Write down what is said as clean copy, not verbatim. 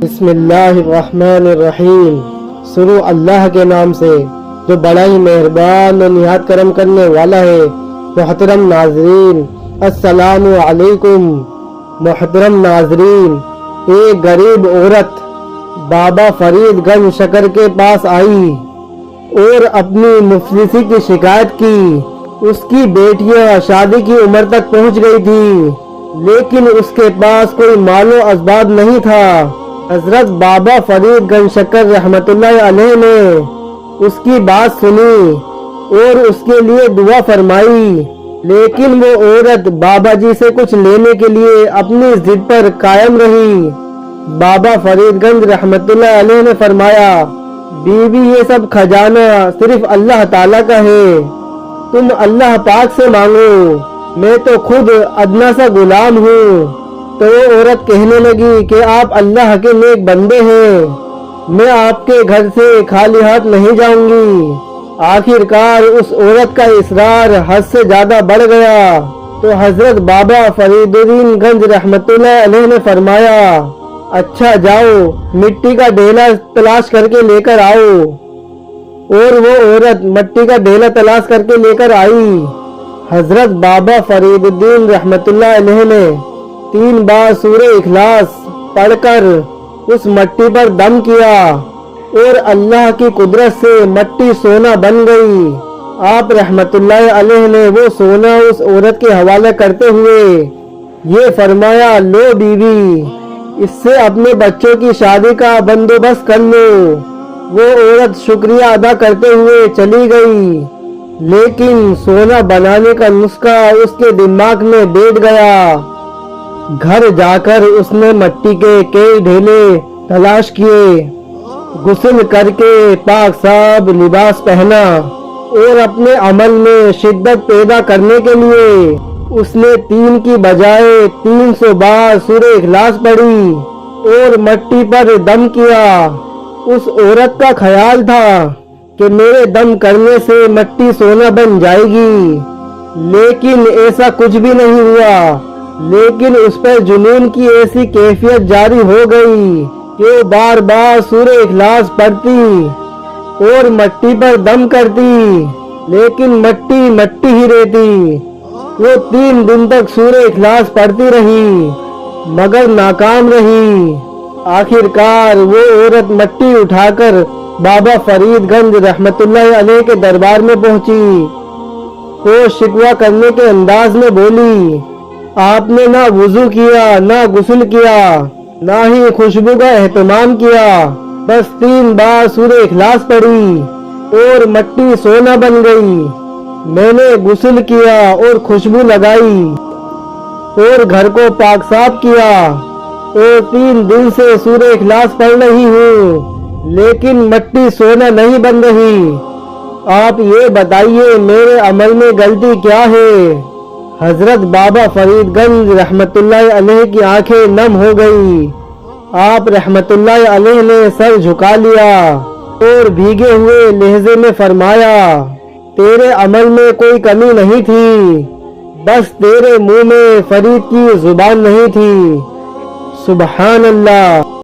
بسم اللہ الرحمن الرحیم۔ شروع اللہ کے نام سے جو بڑا ہی مہربان اور نہایت کرم کرنے والا ہے۔ محترم ناظرین، السلام علیکم۔ محترم ناظرین، ایک غریب عورت بابا فرید گنج شکر کے پاس آئی اور اپنی مفلسی کی شکایت کی۔ اس کی بیٹیاں شادی کی عمر تک پہنچ گئی تھی، لیکن اس کے پاس کوئی مال و اسباب نہیں تھا۔ حضرت بابا فرید گنج شکر رحمت اللہ علیہ نے اس کی بات سنی اور اس کے لیے دعا فرمائی، لیکن وہ عورت بابا جی سے کچھ لینے کے لیے اپنی ضد پر قائم رہی۔ بابا فرید گنج رحمت اللہ علیہ نے فرمایا، بیوی یہ سب خزانہ صرف اللہ تعالیٰ کا ہے، تم اللہ پاک سے مانگو، میں تو خود ادنا سا غلام ہوں۔ تو وہ عورت کہنے لگی کہ آپ اللہ کے نیک بندے ہیں، میں آپ کے گھر سے خالی ہاتھ نہیں جاؤں گی۔ آخر کار اس عورت کا اصرار حد سے زیادہ بڑھ گیا تو حضرت بابا فرید الدین گنج رحمت اللہ علیہ نے فرمایا، اچھا جاؤ مٹی کا ڈھیلا تلاش کر کے لے کر آؤ۔ اور وہ عورت مٹی کا ڈھیلا تلاش کر کے لے کر آئی۔ حضرت بابا فرید الدین رحمت اللہ علیہ نے 3 بار سورہ اخلاص پڑھ کر اس مٹی پر دم کیا اور اللہ کی قدرت سے مٹی سونا بن گئی۔ آپ رحمت اللہ علیہ نے وہ سونا اس عورت کے حوالے کرتے ہوئے یہ فرمایا، لو بیوی، اس سے اپنے بچوں کی شادی کا بندوبست کر لو۔ وہ عورت شکریہ ادا کرتے ہوئے چلی گئی، لیکن سونا بنانے کا نسخہ اس کے دماغ میں بیٹھ گیا۔ گھر جا کر اس نے مٹی کے کئی ڈھیلے تلاش کیے، غسل کر کے پاک صاف لباس پہنا اور اپنے عمل میں شدت پیدا کرنے کے لیے اس نے 3 کی بجائے 300 بار سورہ اخلاص پڑھی اور مٹی پر دم کیا۔ اس عورت کا خیال تھا کہ میرے دم کرنے سے مٹی سونا بن جائے گی، لیکن ایسا کچھ بھی نہیں ہوا۔ لیکن اس پر جنون کی ایسی کیفیت جاری ہو گئی کہ وہ بار بار سورہ اخلاص پڑھتی اور مٹی پر دم کرتی، لیکن مٹی مٹی ہی رہتی۔ وہ 3 دن تک سورہ اخلاص پڑھتی رہی مگر ناکام رہی۔ آخر کار وہ عورت مٹی اٹھا کر بابا فرید گنج رحمت اللہ علیہ کے دربار میں پہنچی اور شکوہ کرنے کے انداز میں بولی، آپ نے نہ وضو کیا، نہ غسل کیا، نہ ہی خوشبو کا اہتمام کیا، بس 3 بار سورہ اخلاص پڑھی اور مٹی سونا بن گئی۔ میں نے غسل کیا اور خوشبو لگائی اور گھر کو پاک صاف کیا اور 3 دن سے سورہ اخلاص پڑھ رہی ہوں، لیکن مٹی سونا نہیں بن رہی۔ آپ یہ بتائیے میرے عمل میں غلطی کیا ہے؟ حضرت بابا فرید گنج رحمت اللہ علیہ کی آنکھیں نم ہو گئی۔ آپ رحمت اللہ علیہ نے سر جھکا لیا اور بھیگے ہوئے لہجے میں فرمایا، تیرے عمل میں کوئی کمی نہیں تھی، بس تیرے منہ میں فرید کی زبان نہیں تھی۔ سبحان اللہ۔